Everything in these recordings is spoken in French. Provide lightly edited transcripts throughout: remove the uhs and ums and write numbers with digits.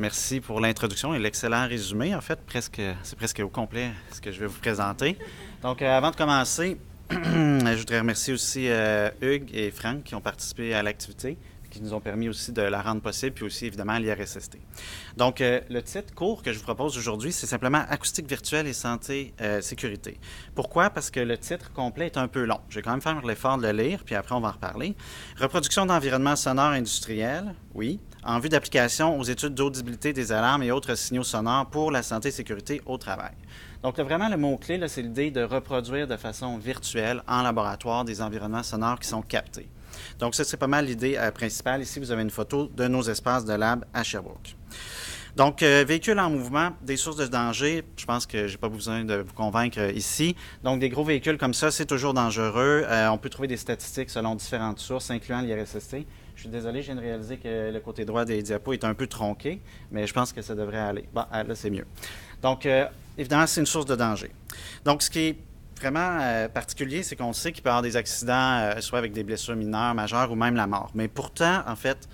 merci pour l'introduction et l'excellent résumé. En fait, c'est presque au complet ce que je vais vous présenter. Donc, avant de commencer, je voudrais remercier aussi Hugues et Franck qui ont participé à l'activité, qui nous ont permis aussi de la rendre possible, puis aussi évidemment l'IRSST. Donc, le titre court que je vous propose aujourd'hui, c'est simplement Acoustique virtuelle et santé sécurité. Pourquoi? Parce que le titre complet est un peu long. Je vais quand même faire l'effort de le lire, puis après on va en reparler. Reproduction d'environnement sonore industriel, oui, en vue d'application aux études d'audibilité des alarmes et autres signaux sonores pour la santé et sécurité au travail. Donc, vraiment, le mot-clé, c'est l'idée de reproduire de façon virtuelle en laboratoire des environnements sonores qui sont captés. Donc, ça, c'est pas mal l'idée principale. Ici, vous avez une photo de nos espaces de lab à Sherbrooke. Donc, véhicules en mouvement, des sources de danger, je pense que je n'ai pas besoin de vous convaincre ici. Donc, des gros véhicules comme ça, c'est toujours dangereux. On peut trouver des statistiques selon différentes sources, incluant l'IRSST. Je suis désolé, je viens de réaliser que le côté droit des diapos est un peu tronqué, mais je pense que ça devrait aller. Bon, là, c'est mieux. Donc, évidemment, c'est une source de danger. Donc, ce qui est vraiment particulier, c'est qu'on sait qu'il peut y avoir des accidents, soit avec des blessures mineures, majeures ou même la mort. Mais pourtant, en fait,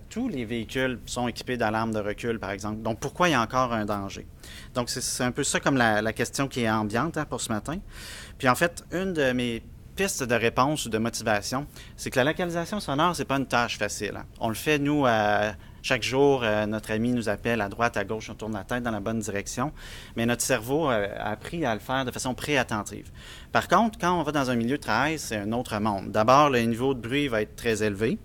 tous les véhicules sont équipés d'alarmes de recul, par exemple. Donc, pourquoi il y a encore un danger? Donc, c'est un peu ça comme la question qui est ambiante pour ce matin. Puis, en fait, une de mes pistes de réponse ou de motivation, c'est que la localisation sonore, c'est pas une tâche facile. On le fait, nous, chaque jour, notre ami nous appelle à droite, à gauche, on tourne la tête dans la bonne direction, mais notre cerveau a appris à le faire de façon pré-attentive. Par contre, quand on va dans un milieu de travail, c'est un autre monde. D'abord, le niveau de bruit va être très élevé.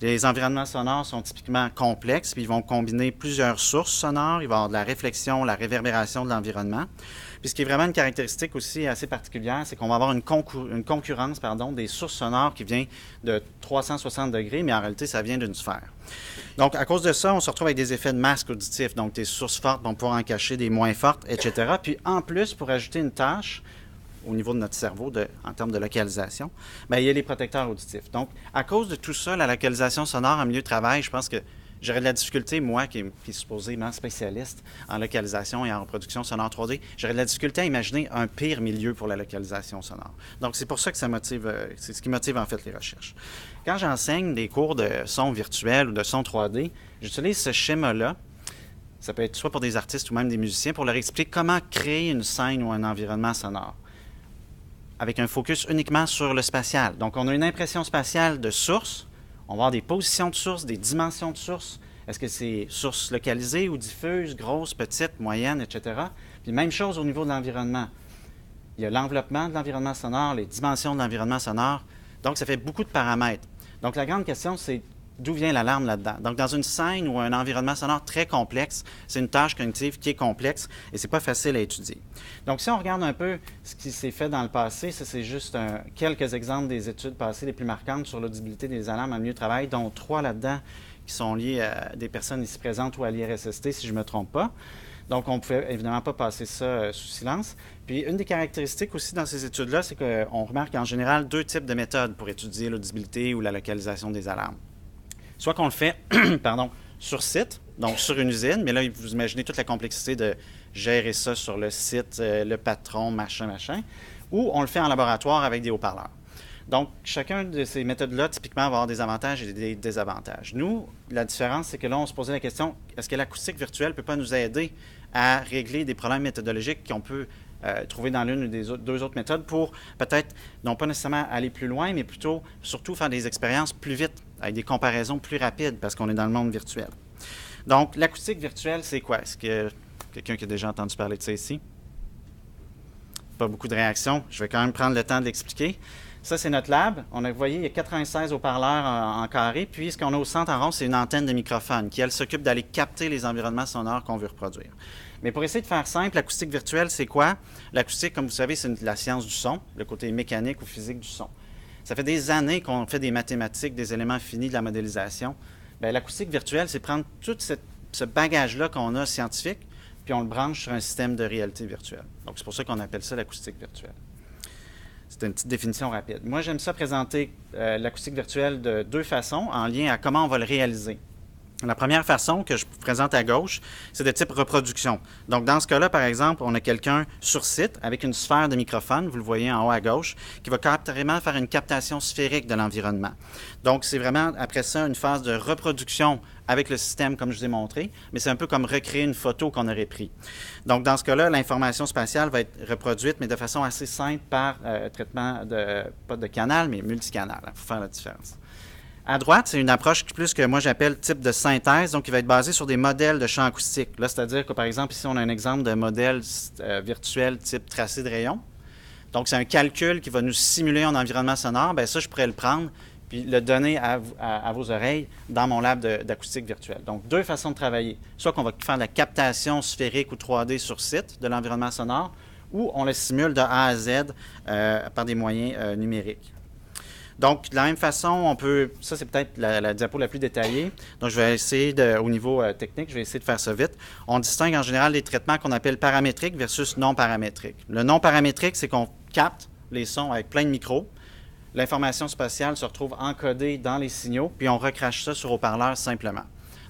Les environnements sonores sont typiquement complexes, puis ils vont combiner plusieurs sources sonores. Il va y avoir de la réflexion, la réverbération de l'environnement. Puis ce qui est vraiment une caractéristique aussi assez particulière, c'est qu'on va avoir une concurrence des sources sonores qui vient de 360 degrés, mais en réalité, ça vient d'une sphère. Donc, à cause de ça, on se retrouve avec des effets de masque auditif. Donc, des sources fortes vont pouvoir en cacher des moins fortes, etc. Puis, en plus, pour ajouter une tâche au niveau de notre cerveau, en termes de localisation, bien, il y a les protecteurs auditifs. Donc, à cause de tout ça, la localisation sonore en milieu de travail, je pense que j'aurais de la difficulté, moi, qui est supposément spécialiste en localisation et en reproduction sonore 3D, j'aurais de la difficulté à imaginer un pire milieu pour la localisation sonore. Donc, c'est pour ça que ça motive, c'est ce qui motive en fait les recherches. Quand j'enseigne des cours de son virtuel ou de son 3D, j'utilise ce schéma-là. Ça peut être soit pour des artistes ou même des musiciens, pour leur expliquer comment créer une scène ou un environnement sonore, avec un focus uniquement sur le spatial. Donc, on a une impression spatiale de source. On va avoir des positions de source, des dimensions de source. Est-ce que c'est source localisée ou diffuse, grosse, petite, moyenne, etc. Puis même chose au niveau de l'environnement. Il y a l'enveloppement de l'environnement sonore, les dimensions de l'environnement sonore. Donc, ça fait beaucoup de paramètres. Donc, la grande question, c'est d'où vient l'alarme là-dedans? Donc, dans une scène ou un environnement sonore très complexe, c'est une tâche cognitive qui est complexe et c'est pas facile à étudier. Donc, si on regarde un peu ce qui s'est fait dans le passé, ça, c'est juste quelques exemples des études passées les plus marquantes sur l'audibilité des alarmes en milieu de travail, dont 3 là-dedans qui sont liées à des personnes ici présentes ou à l'IRSST, si je ne me trompe pas. Donc, on ne pouvait évidemment pas passer ça sous silence. Puis, une des caractéristiques aussi dans ces études-là, c'est qu'on remarque en général 2 types de méthodes pour étudier l'audibilité ou la localisation des alarmes. Soit qu'on le fait sur site, donc sur une usine, mais là, vous imaginez toute la complexité de gérer ça sur le site, le patron, machin, ou on le fait en laboratoire avec des haut-parleurs. Donc, chacun de ces méthodes-là, typiquement, va avoir des avantages et des désavantages. Nous, la différence, c'est que là, on se posait la question, est-ce que l'acoustique virtuelle ne peut pas nous aider à régler des problèmes méthodologiques qu'on peut trouver dans l'une ou des 2 autres méthodes pour peut-être, non pas nécessairement aller plus loin, mais plutôt, surtout, faire des expériences plus vite, avec des comparaisons plus rapides, parce qu'on est dans le monde virtuel. Donc, l'acoustique virtuelle, c'est quoi? Est-ce que quelqu'un qui a déjà entendu parler de ça ici? Pas beaucoup de réactions. Je vais quand même prendre le temps de l'expliquer. Ça, c'est notre lab. Vous voyez, il y a 96 haut-parleurs en carré. Puis, ce qu'on a au centre en rond, c'est une antenne de microphone qui, elle, s'occupe d'aller capter les environnements sonores qu'on veut reproduire. Mais pour essayer de faire simple, l'acoustique virtuelle, c'est quoi? L'acoustique, comme vous savez, c'est la science du son, le côté mécanique ou physique du son. Ça fait des années qu'on fait des mathématiques, des éléments finis de la modélisation. Bien, l'acoustique virtuelle, c'est prendre tout ce bagage-là qu'on a scientifique, puis on le branche sur un système de réalité virtuelle. Donc, c'est pour ça qu'on appelle ça l'acoustique virtuelle. C'est une petite définition rapide. Moi, j'aime ça présenter l'acoustique virtuelle de 2 façons, en lien à comment on va le réaliser. La première façon que je vous présente à gauche, c'est de type reproduction. Donc, dans ce cas-là, par exemple, on a quelqu'un sur site avec une sphère de microphone, vous le voyez en haut à gauche, qui va carrément faire une captation sphérique de l'environnement. Donc, c'est vraiment, après ça, une phase de reproduction avec le système, comme je vous ai montré, mais c'est un peu comme recréer une photo qu'on aurait prise. Donc, dans ce cas-là, l'information spatiale va être reproduite, mais de façon assez simple par traitement de, pas de canal, mais multicanal, pour faire la différence. À droite, c'est une approche plus que moi j'appelle type de synthèse, donc qui va être basée sur des modèles de champs acoustiques. Là, c'est-à-dire que, par exemple, ici, on a un exemple de modèle virtuel type tracé de rayon. Donc, c'est un calcul qui va nous simuler un environnement sonore. Bien, ça, je pourrais le prendre puis le donner à vos oreilles dans mon lab d'acoustique virtuelle. Donc, deux façons de travailler. Soit qu'on va faire de la captation sphérique ou 3D sur site de l'environnement sonore, ou on le simule de A à Z par des moyens numériques. Donc, de la même façon, on peut... Ça, c'est peut-être la diapo la plus détaillée. Donc, je vais essayer, au niveau technique, je vais essayer de faire ça vite. On distingue en général les traitements qu'on appelle paramétriques versus non paramétriques. Le non paramétrique, c'est qu'on capte les sons avec plein de micros. L'information spatiale se retrouve encodée dans les signaux, puis on recrache ça sur haut-parleur simplement.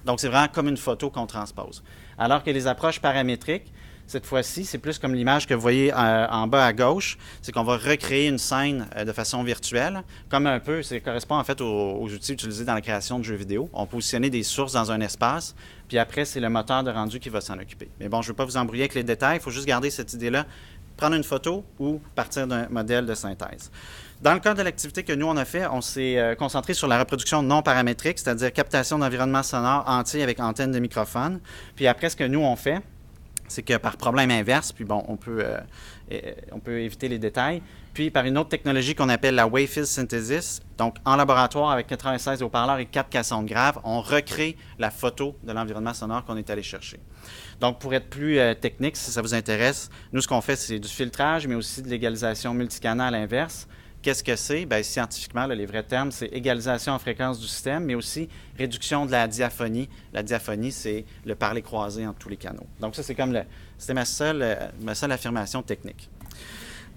Donc, c'est vraiment comme une photo qu'on transpose. Alors que les approches paramétriques, cette fois-ci, c'est plus comme l'image que vous voyez en bas à gauche, c'est qu'on va recréer une scène de façon virtuelle, comme un peu, ça correspond en fait aux outils utilisés dans la création de jeux vidéo. On positionne des sources dans un espace, puis après, c'est le moteur de rendu qui va s'en occuper. Mais bon, je ne veux pas vous embrouiller avec les détails, il faut juste garder cette idée-là, prendre une photo ou partir d'un modèle de synthèse. Dans le cadre de l'activité que nous, on a fait, on s'est concentré sur la reproduction non paramétrique, c'est-à-dire captation d'environnement sonore entier avec antenne de microphone. Puis après, ce que nous, on fait, c'est que par problème inverse, puis bon, on peut éviter les détails, puis par une autre technologie qu'on appelle la Wave-Field Synthesis, donc en laboratoire avec 96 haut-parleurs et 4 caissons graves, on recrée la photo de l'environnement sonore qu'on est allé chercher. Donc, pour être plus technique, si ça vous intéresse, nous, ce qu'on fait, c'est du filtrage, mais aussi de l'égalisation multicanal inverse. Qu'est-ce que c'est? Bien, scientifiquement, là, les vrais termes, c'est égalisation en fréquence du système, mais aussi réduction de la diaphonie. La diaphonie, c'est le parler croisé entre tous les canaux. Donc, ça, c'est comme c'était ma seule affirmation technique.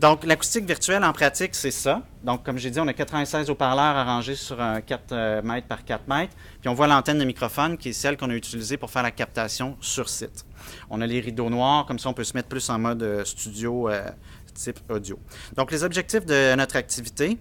Donc, l'acoustique virtuelle, en pratique, c'est ça. Donc, comme j'ai dit, on a 96 haut-parleurs arrangés sur un 4 mètres par 4 mètres. Puis, on voit l'antenne de microphone, qui est celle qu'on a utilisée pour faire la captation sur site. On a les rideaux noirs, comme ça, on peut se mettre plus en mode studio type audio. Donc, les objectifs de notre activité,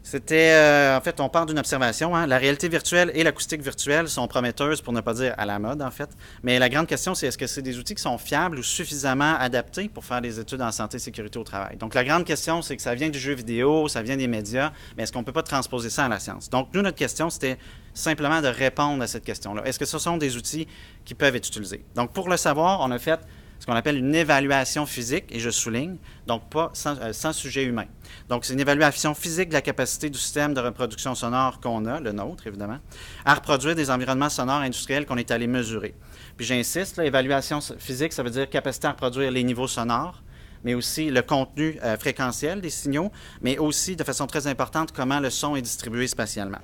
c'était, en fait, on part d'une observation. La réalité virtuelle et l'acoustique virtuelle sont prometteuses, pour ne pas dire à la mode, en fait. Mais la grande question, c'est est-ce que c'est des outils qui sont fiables ou suffisamment adaptés pour faire des études en santé et sécurité au travail? Donc, la grande question, c'est que ça vient du jeu vidéo, ça vient des médias, mais est-ce qu'on ne peut pas transposer ça à la science? Donc, nous, notre question, c'était simplement de répondre à cette question-là. Est-ce que ce sont des outils qui peuvent être utilisés? Donc, pour le savoir, on a fait ce qu'on appelle une évaluation physique, et je souligne, donc pas sans sujet humain. Donc, c'est une évaluation physique de la capacité du système de reproduction sonore qu'on a, le nôtre évidemment, à reproduire des environnements sonores industriels qu'on est allé mesurer. Puis j'insiste, l'évaluation physique, ça veut dire capacité à reproduire les niveaux sonores, mais aussi le contenu fréquentiel des signaux, mais aussi, de façon très importante, comment le son est distribué spatialement.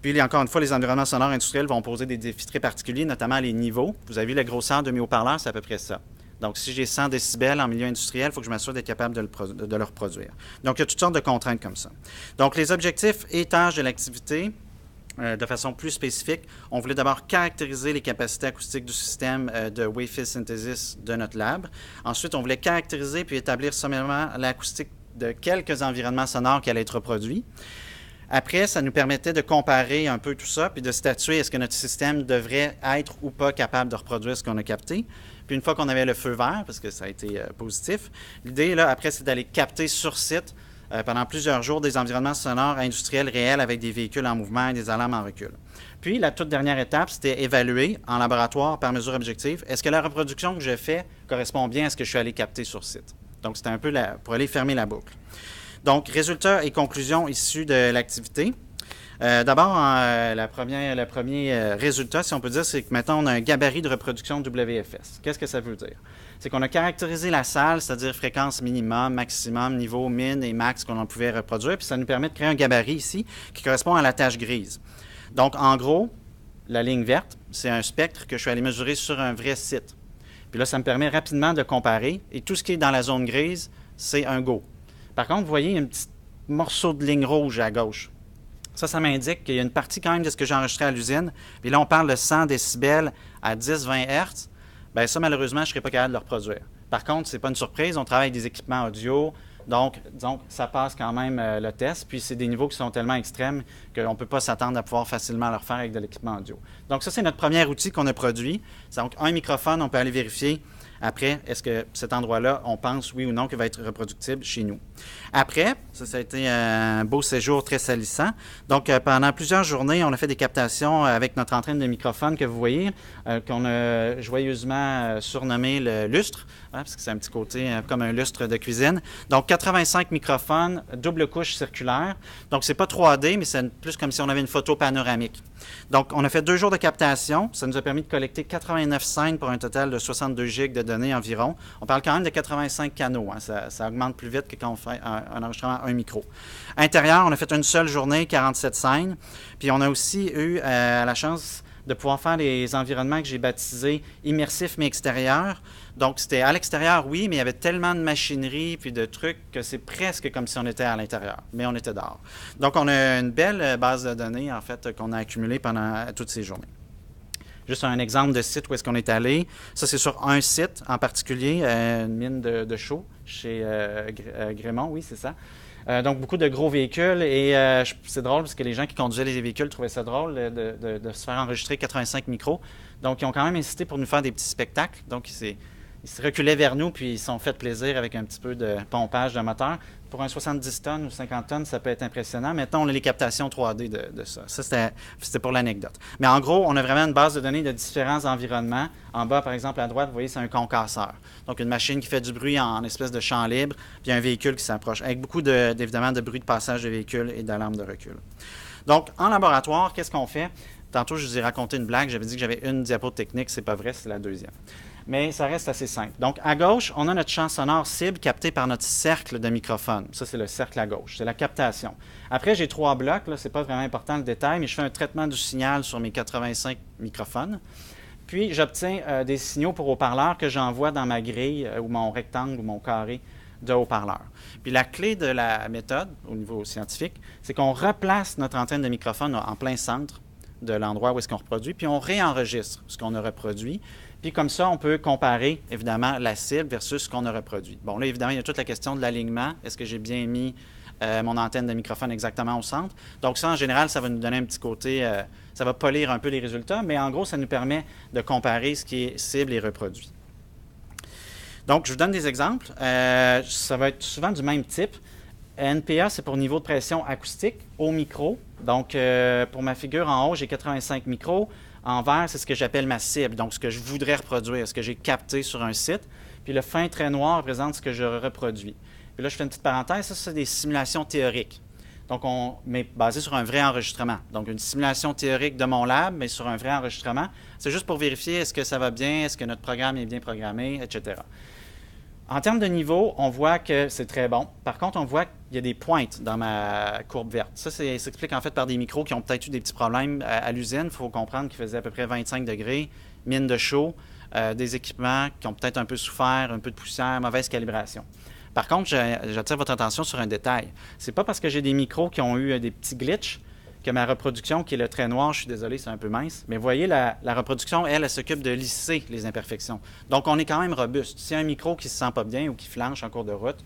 Puis, encore une fois, les environnements sonores industriels vont poser des défis très particuliers, notamment les niveaux. Vous avez vu la grosseur de mes haut-parleurs, c'est à peu près ça. Donc, si j'ai 100 décibels en milieu industriel, il faut que je m'assure d'être capable de le reproduire. Donc, il y a toutes sortes de contraintes comme ça. Donc, les objectifs et tâches de l'activité, de façon plus spécifique, on voulait d'abord caractériser les capacités acoustiques du système de Wave-Field Synthesis de notre lab. Ensuite, on voulait caractériser puis établir sommairement l'acoustique de quelques environnements sonores qui allaient être reproduits. Après, ça nous permettait de comparer un peu tout ça, puis de statuer est-ce que notre système devrait être ou pas capable de reproduire ce qu'on a capté. Puis une fois qu'on avait le feu vert, parce que ça a été positif, l'idée, là, après, c'est d'aller capter sur site pendant plusieurs jours des environnements sonores industriels réels avec des véhicules en mouvement et des alarmes en recul. Puis, la toute dernière étape, c'était évaluer en laboratoire par mesure objective, est-ce que la reproduction que je fais correspond bien à ce que je suis allé capter sur site. Donc, c'était un peu pour aller fermer la boucle. Donc, résultats et conclusions issus de l'activité. D'abord, le premier résultat, si on peut dire, c'est que maintenant, on a un gabarit de reproduction WFS. Qu'est-ce que ça veut dire? C'est qu'on a caractérisé la salle, c'est-à-dire fréquence minimum, maximum, niveau min et max qu'on en pouvait reproduire, puis ça nous permet de créer un gabarit ici qui correspond à la tache grise. Donc, en gros, la ligne verte, c'est un spectre que je suis allé mesurer sur un vrai site. Puis là, ça me permet rapidement de comparer, et tout ce qui est dans la zone grise, c'est un go. Par contre, vous voyez un petit morceau de ligne rouge à gauche. Ça m'indique qu'il y a une partie quand même de ce que j'ai enregistré à l'usine. Puis là, on parle de 100 décibels à 10-20 Hz. Bien, ça, malheureusement, je ne serais pas capable de le reproduire. Par contre, ce n'est pas une surprise. On travaille avec des équipements audio. Donc, disons, ça passe quand même le test. Puis, c'est des niveaux qui sont tellement extrêmes qu'on ne peut pas s'attendre à pouvoir facilement le refaire avec de l'équipement audio. Donc, ça, c'est notre premier outil qu'on a produit. Donc, un microphone, on peut aller vérifier après, est-ce que cet endroit-là, on pense oui ou non qu'il va être reproductible chez nous. Après, ça a été un beau séjour très salissant. Donc, pendant plusieurs journées, on a fait des captations avec notre entraîne de microphone que vous voyez, qu'on a joyeusement surnommé le lustre, parce que c'est un petit côté comme un lustre de cuisine. Donc, 85 microphones, double couche circulaire. Donc, c'est pas 3D, mais c'est plus comme si on avait une photo panoramique. Donc, on a fait 2 jours de captation. Ça nous a permis de collecter 89 scènes pour un total de 62 gigs de données environ. On parle quand même de 85 canaux. Hein. Ça augmente plus vite que quand on fait un enregistrement à un micro. Intérieur, on a fait une seule journée, 47 scènes. Puis, on a aussi eu la chance de pouvoir faire des environnements que j'ai baptisés immersifs mais extérieurs. Donc, c'était à l'extérieur, oui, mais il y avait tellement de machinerie puis de trucs que c'est presque comme si on était à l'intérieur, mais on était dehors. Donc, on a une belle base de données, en fait, qu'on a accumulée pendant toutes ces journées. Juste un exemple de site où est-ce qu'on est allé. Ça, c'est sur un site en particulier, une mine de chaux chez Grémont, oui, c'est ça. Donc, beaucoup de gros véhicules et c'est drôle parce que les gens qui conduisaient les véhicules trouvaient ça drôle de se faire enregistrer 85 micros. Donc, ils ont quand même insisté pour nous faire des petits spectacles. Donc, ils se reculaient vers nous puis ils se sont fait plaisir avec un petit peu de pompage de moteur. Pour un 70 tonnes ou 50 tonnes, ça peut être impressionnant. Maintenant, on a les captations 3D de ça. Ça, c'était pour l'anecdote. Mais en gros, on a vraiment une base de données de différents environnements. En bas, par exemple, à droite, vous voyez, c'est un concasseur. Donc, une machine qui fait du bruit en espèce de champ libre, puis un véhicule qui s'approche, avec beaucoup, évidemment, de bruit de passage de véhicule et d'alarme de recul. Donc, en laboratoire, qu'est-ce qu'on fait? Tantôt, je vous ai raconté une blague. J'avais dit que j'avais une diapo technique. C'est pas vrai, c'est la deuxième. Mais ça reste assez simple. Donc, à gauche, on a notre champ sonore cible capté par notre cercle de microphone. Ça, c'est le cercle à gauche. C'est la captation. Après, j'ai 3 blocs. Là, c'est pas vraiment important le détail, mais je fais un traitement du signal sur mes 85 microphones. Puis, j'obtiens des signaux pour haut-parleurs que j'envoie dans ma grille ou mon rectangle ou mon carré de haut-parleurs. Puis, la clé de la méthode, au niveau scientifique, c'est qu'on replace notre antenne de microphone en plein centre de l'endroit où est-ce qu'on reproduit, puis on réenregistre ce qu'on a reproduit. Puis comme ça, on peut comparer, évidemment, la cible versus ce qu'on a reproduit. Bon, là, évidemment, il y a toute la question de l'alignement. Est-ce que j'ai bien mis mon antenne de microphone exactement au centre? Donc ça, en général, ça va nous donner un petit côté, ça va polir un peu les résultats, mais en gros, ça nous permet de comparer ce qui est cible et reproduit. Donc, je vous donne des exemples. Ça va être souvent du même type. NPA, c'est pour niveau de pression acoustique au micro. Donc, pour ma figure en haut, j'ai 85 micros. En vert, c'est ce que j'appelle ma cible, donc ce que je voudrais reproduire, ce que j'ai capté sur un site. Puis le fin trait noir représente ce que je reproduis. Puis là, je fais une petite parenthèse, ça, c'est des simulations théoriques. Donc, mais basé sur un vrai enregistrement. Donc, une simulation théorique de mon lab, mais sur un vrai enregistrement. C'est juste pour vérifier est-ce que ça va bien, est-ce que notre programme est bien programmé, etc. En termes de niveau, on voit que c'est très bon. Par contre, on voit qu'il y a des pointes dans ma courbe verte. Ça s'explique en fait par des micros qui ont peut-être eu des petits problèmes à l'usine. Il faut comprendre qu'ils faisaient à peu près 25 degrés, mine de chaux, des équipements qui ont peut-être un peu souffert, un peu de poussière, mauvaise calibration. Par contre, j'attire votre attention sur un détail. C'est pas parce que j'ai des micros qui ont eu des petits glitches que ma reproduction, qui est le trait noir, je suis désolé, c'est un peu mince, mais vous voyez, la reproduction, elle s'occupe de lisser les imperfections. Donc, on est quand même robuste. S'il y a un micro qui ne se sent pas bien ou qui flanche en cours de route,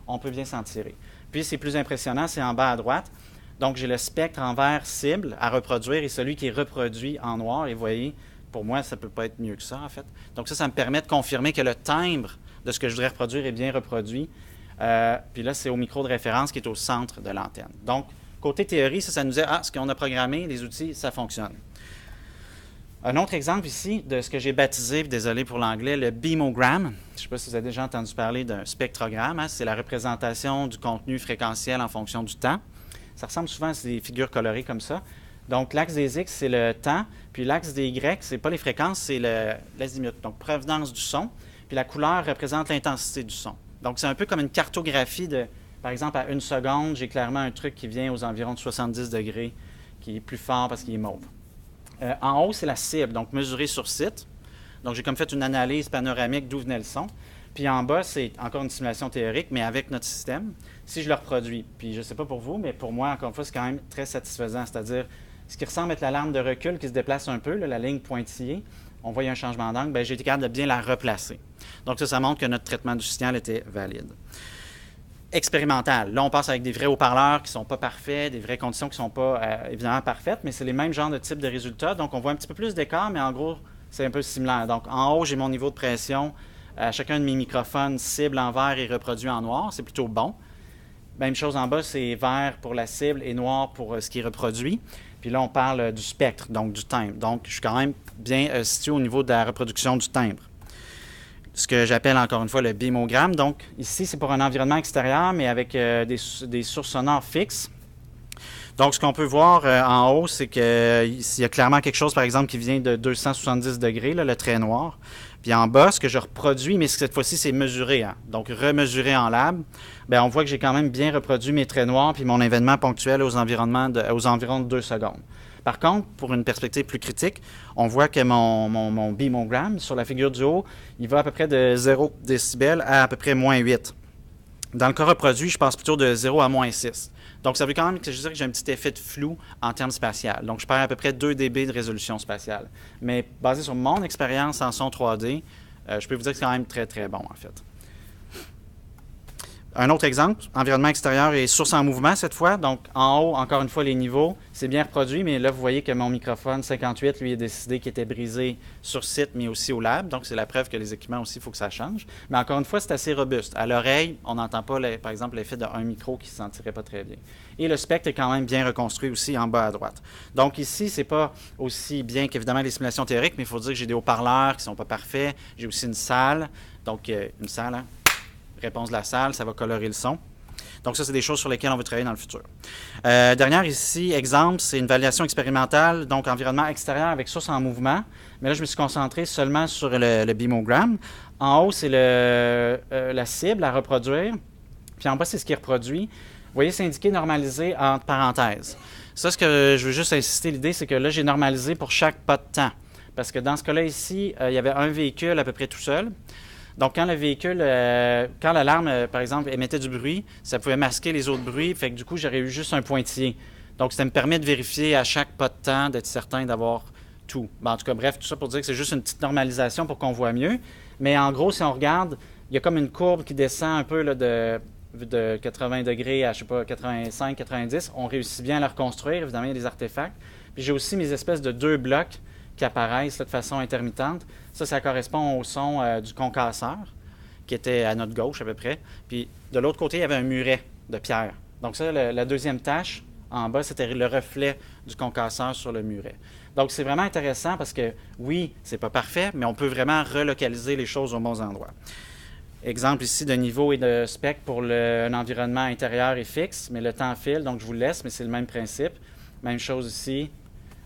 on peut bien s'en tirer. Puis, c'est plus impressionnant, c'est en bas à droite. Donc, j'ai le spectre en vert cible à reproduire et celui qui est reproduit en noir. Et vous voyez, pour moi, ça ne peut pas être mieux que ça, en fait. Donc, ça me permet de confirmer que le timbre de ce que je voudrais reproduire est bien reproduit. Puis là, c'est au micro de référence qui est au centre de l'antenne. Donc, côté théorie, ça nous dit, ce qu'on a programmé, les outils, ça fonctionne. Un autre exemple ici de ce que j'ai baptisé, désolé pour l'anglais, le beamogramme. Je ne sais pas si vous avez déjà entendu parler d'un spectrogramme. Hein, c'est la représentation du contenu fréquentiel en fonction du temps. Ça ressemble souvent à des figures colorées comme ça. Donc, l'axe des X, c'est le temps. Puis l'axe des Y, ce n'est pas les fréquences, c'est l'azimut. Donc, provenance du son. Puis la couleur représente l'intensité du son. Donc, c'est un peu comme une cartographie de... Par exemple, à 1 seconde, j'ai clairement un truc qui vient aux environs de 70 degrés, qui est plus fort parce qu'il est mauve. En haut, c'est la cible, donc mesurée sur site. Donc, j'ai comme fait une analyse panoramique d'où venait le son. Puis en bas, c'est encore une simulation théorique, mais avec notre système, si je le reproduis. Puis je ne sais pas pour vous, mais pour moi, encore une fois, c'est quand même très satisfaisant. C'est-à-dire, ce qui ressemble à être l'alarme de recul qui se déplace un peu, là, la ligne pointillée, on voit il y a un changement d'angle, bien, j'ai été capable de bien la replacer. Donc ça montre que notre traitement du signal était valide. Expérimental. Là, on passe avec des vrais haut-parleurs qui ne sont pas parfaits, des vraies conditions qui ne sont pas évidemment parfaites, mais c'est les mêmes genres de types de résultats. Donc, on voit un petit peu plus d'écart, mais en gros, c'est un peu similaire. Donc, en haut, j'ai mon niveau de pression. Chacun de mes microphones cible en vert et reproduit en noir. C'est plutôt bon. Même chose en bas, c'est vert pour la cible et noir pour ce qui est reproduit. Puis là, on parle du spectre, donc du timbre. Donc, je suis quand même bien situé au niveau de la reproduction du timbre. Ce que j'appelle encore une fois le bimogramme. Donc, ici, c'est pour un environnement extérieur, mais avec des sources sonores fixes. Donc, ce qu'on peut voir en haut, c'est qu'il y a clairement quelque chose, par exemple, qui vient de 270 degrés, là, le trait noir. Puis en bas, ce que je reproduis, mais cette fois-ci, c'est mesuré. Hein. Donc, remesuré en lab, bien, on voit que j'ai quand même bien reproduit mes traits noirs puis mon événement ponctuel aux environs de 2 secondes. Par contre, pour une perspective plus critique, on voit que mon bimogramme, sur la figure du haut, il va à peu près de 0 décibels à peu près moins 8. Dans le cas reproduit, je passe plutôt de 0 à moins 6. Donc, ça veut quand même que je dirais que j'ai un petit effet de flou en termes spatial. Donc, je perds à peu près 2 dB de résolution spatiale. Mais basé sur mon expérience en son 3D, je peux vous dire que c'est quand même très, très bon, en fait. Un autre exemple, environnement extérieur et source en mouvement cette fois. Donc, en haut, encore une fois, les niveaux, c'est bien reproduit, mais là, vous voyez que mon microphone 58, lui, a décidé qu'il était brisé sur site, mais aussi au lab. Donc, c'est la preuve que les équipements aussi, il faut que ça change. Mais encore une fois, c'est assez robuste. À l'oreille, on n'entend pas, par exemple, l'effet d'un micro qui ne se sentirait pas très bien. Et le spectre est quand même bien reconstruit aussi en bas à droite. Donc, ici, c'est pas aussi bien qu'évidemment les simulations théoriques, mais il faut dire que j'ai des haut-parleurs qui ne sont pas parfaits. J'ai aussi une salle. Donc, une salle, hein? Réponse de la salle, ça va colorer le son. Donc ça, c'est des choses sur lesquelles on veut travailler dans le futur. Dernière ici, exemple, c'est une validation expérimentale, donc environnement extérieur avec source en mouvement. Mais là, je me suis concentré seulement sur le bimogramme. En haut, c'est la cible à reproduire. Puis en bas, c'est ce qui est reproduit. Vous voyez, c'est indiqué normalisé entre parenthèses. Ça, ce que je veux juste insister, l'idée, c'est que là, j'ai normalisé pour chaque pas de temps. Parce que dans ce cas-là ici, il y avait un véhicule à peu près tout seul. Donc, quand le véhicule, quand l'alarme, par exemple, émettait du bruit, ça pouvait masquer les autres bruits. Fait que du coup, j'aurais eu juste un pointillé. Donc, ça me permet de vérifier à chaque pas de temps, d'être certain d'avoir tout. Ben, en tout cas, bref, tout ça pour dire que c'est juste une petite normalisation pour qu'on voit mieux. Mais en gros, si on regarde, il y a comme une courbe qui descend un peu là, de 80 degrés à, je sais pas, 85, 90. On réussit bien à la reconstruire. Évidemment, il y a des artefacts. Puis j'ai aussi mes espèces de 2 blocs qui apparaissent là, de façon intermittente. Ça correspond au son du concasseur, qui était à notre gauche à peu près. Puis de l'autre côté, il y avait un muret de pierre. Donc ça, la deuxième tâche, en bas, c'était le reflet du concasseur sur le muret. Donc c'est vraiment intéressant parce que, oui, c'est pas parfait, mais on peut vraiment relocaliser les choses aux bons endroits. Exemple ici de niveau et de spectre pour un environnement intérieur et fixe, mais le temps file, donc je vous le laisse, mais c'est le même principe. Même chose ici.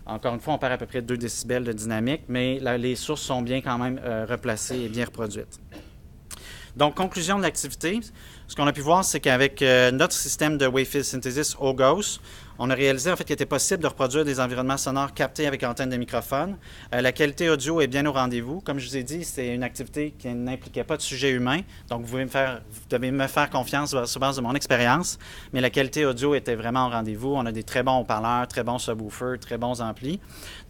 Encore une fois, on perd à peu près 2 décibels de dynamique, mais les sources sont bien quand même replacées et bien reproduites. Donc, conclusion de l'activité, ce qu'on a pu voir, c'est qu'avec notre système de Wavefield Synthesis OGOS, on a réalisé en fait qu'il était possible de reproduire des environnements sonores captés avec antenne de microphone. La qualité audio est bien au rendez-vous. Comme je vous ai dit, c'est une activité qui n'impliquait pas de sujet humain. Donc, vous devez me faire confiance sur base de mon expérience. Mais la qualité audio était vraiment au rendez-vous. On a des très bons haut-parleurs, très bons subwoofers, très bons amplis.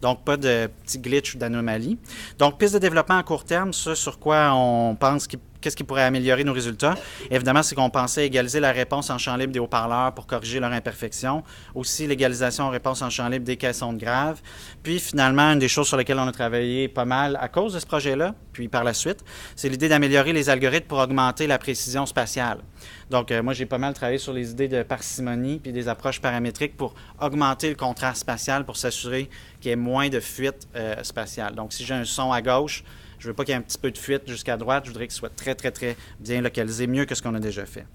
Donc, pas de petits glitches ou d'anomalies. Donc, piste de développement à court terme, ce sur quoi on pense qu'est-ce qui pourrait améliorer nos résultats? Évidemment, c'est qu'on pensait égaliser la réponse en champ libre des haut-parleurs pour corriger leurs imperfections. Aussi, l'égalisation en réponse en champ libre des caissons de graves. Puis, finalement, une des choses sur lesquelles on a travaillé pas mal à cause de ce projet-là, puis par la suite, c'est l'idée d'améliorer les algorithmes pour augmenter la précision spatiale. Donc, moi, j'ai pas mal travaillé sur les idées de parcimonie puis des approches paramétriques pour augmenter le contraste spatial pour s'assurer qu'il y ait moins de fuite spatiale. Donc, si j'ai un son à gauche, je ne veux pas qu'il y ait un petit peu de fuite jusqu'à droite. Je voudrais qu'il soit très, très, très bien localisé, mieux que ce qu'on a déjà fait.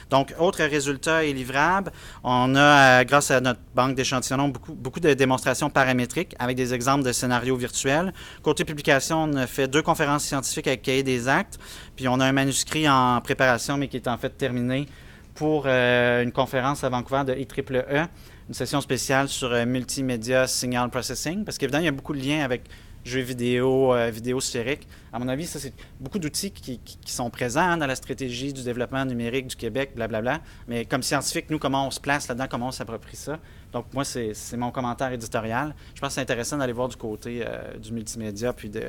Donc, autre résultat et livrable, on a, grâce à notre banque d'échantillonnons, beaucoup de démonstrations paramétriques avec des exemples de scénarios virtuels. Côté publication, on a fait 2 conférences scientifiques avec Cahier des actes, puis on a un manuscrit en préparation, mais qui est en fait terminé pour une conférence à Vancouver de IEEE, une session spéciale sur multimédia signal processing, parce qu'évidemment, il y a beaucoup de liens avec jeux vidéo, vidéo sphérique. À mon avis, ça, c'est beaucoup d'outils qui sont présents dans la stratégie du développement numérique du Québec, blablabla. Mais comme scientifique, nous, comment on se place là-dedans, comment on s'approprie ça. Donc, moi, c'est mon commentaire éditorial. Je pense que c'est intéressant d'aller voir du côté du multimédia, puis du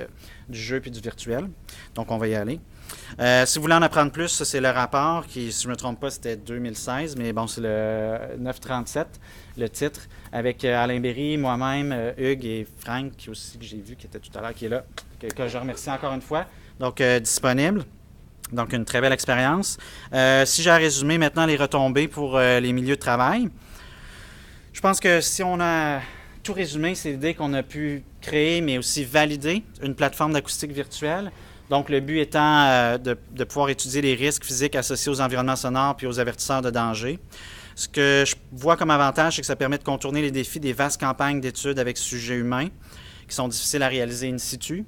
jeu, puis du virtuel. Donc, on va y aller. Si vous voulez en apprendre plus, ça, c'est le rapport qui, si je ne me trompe pas, c'était 2016, mais bon, c'est le 937, le titre, avec Alain Berry, moi-même, Hugues et Franck, qui aussi, que j'ai vu, qui était tout à l'heure, qui est là, que je remercie encore une fois. Donc, disponible. Donc, une très belle expérience. Si j'ai à résumer maintenant les retombées pour les milieux de travail, je pense que si on a tout résumé, c'est l'idée qu'on a pu créer, mais aussi valider une plateforme d'acoustique virtuelle. Donc, le but étant de pouvoir étudier les risques physiques associés aux environnements sonores puis aux avertisseurs de danger. Ce que je vois comme avantage, c'est que ça permet de contourner les défis des vastes campagnes d'études avec sujets humains qui sont difficiles à réaliser in situ.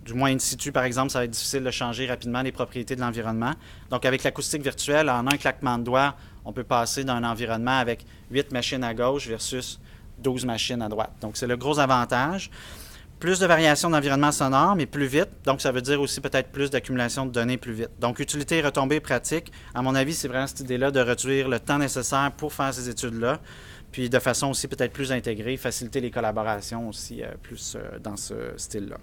Du moins in situ, par exemple, ça va être difficile de changer rapidement les propriétés de l'environnement. Donc, avec l'acoustique virtuelle, en un claquement de doigts, on peut passer d'un environnement avec 8 machines à gauche versus 12 machines à droite. Donc, c'est le gros avantage. Plus de variations d'environnement sonore, mais plus vite. Donc, ça veut dire aussi peut-être plus d'accumulation de données plus vite. Donc, utilité et retombées pratiques, à mon avis, c'est vraiment cette idée-là de réduire le temps nécessaire pour faire ces études-là, puis de façon aussi peut-être plus intégrée, faciliter les collaborations aussi plus dans ce style-là.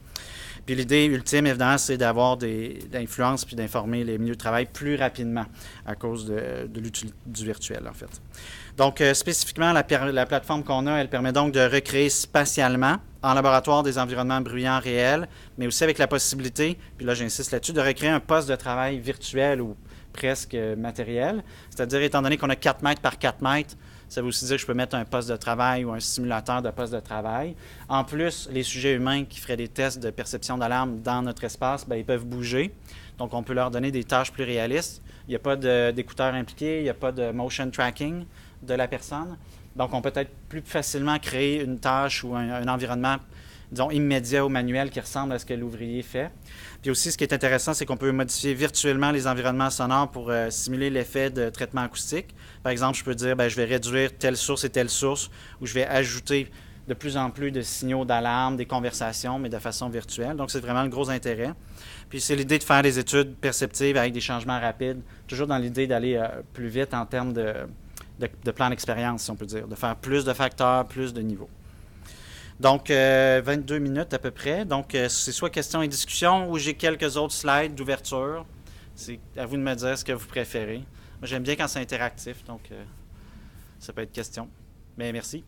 Puis l'idée ultime, évidemment, c'est d'avoir d'influence puis d'informer les milieux de travail plus rapidement à cause de l'utilité du virtuel, en fait. Donc, spécifiquement, la plateforme qu'on a, elle permet donc de recréer spatialement en laboratoire des environnements bruyants réels, mais aussi avec la possibilité, puis là j'insiste là-dessus, de recréer un poste de travail virtuel ou presque matériel. C'est-à-dire, étant donné qu'on a 4 mètres par 4 mètres, ça veut aussi dire que je peux mettre un poste de travail ou un simulateur de poste de travail. En plus, les sujets humains qui feraient des tests de perception d'alarme dans notre espace, bien, ils peuvent bouger. Donc, on peut leur donner des tâches plus réalistes. Il n'y a pas d'écouteurs impliqués, il n'y a pas de motion tracking de la personne. Donc, on peut peut-être plus facilement créer une tâche ou un environnement, disons, immédiat ou manuel qui ressemble à ce que l'ouvrier fait. Puis aussi, ce qui est intéressant, c'est qu'on peut modifier virtuellement les environnements sonores pour simuler l'effet de traitement acoustique. Par exemple, je peux dire, bien, je vais réduire telle source et telle source, ou je vais ajouter de plus en plus de signaux d'alarme, des conversations, mais de façon virtuelle. Donc, c'est vraiment le gros intérêt. Puis, c'est l'idée de faire des études perceptives avec des changements rapides, toujours dans l'idée d'aller plus vite en termes de plan d'expérience, si on peut dire, de faire plus de facteurs, plus de niveaux. Donc, 22 minutes à peu près. Donc, c'est soit questions et discussions ou j'ai quelques autres slides d'ouverture. C'est à vous de me dire ce que vous préférez. Moi, j'aime bien quand c'est interactif, donc ça peut être question. Mais merci.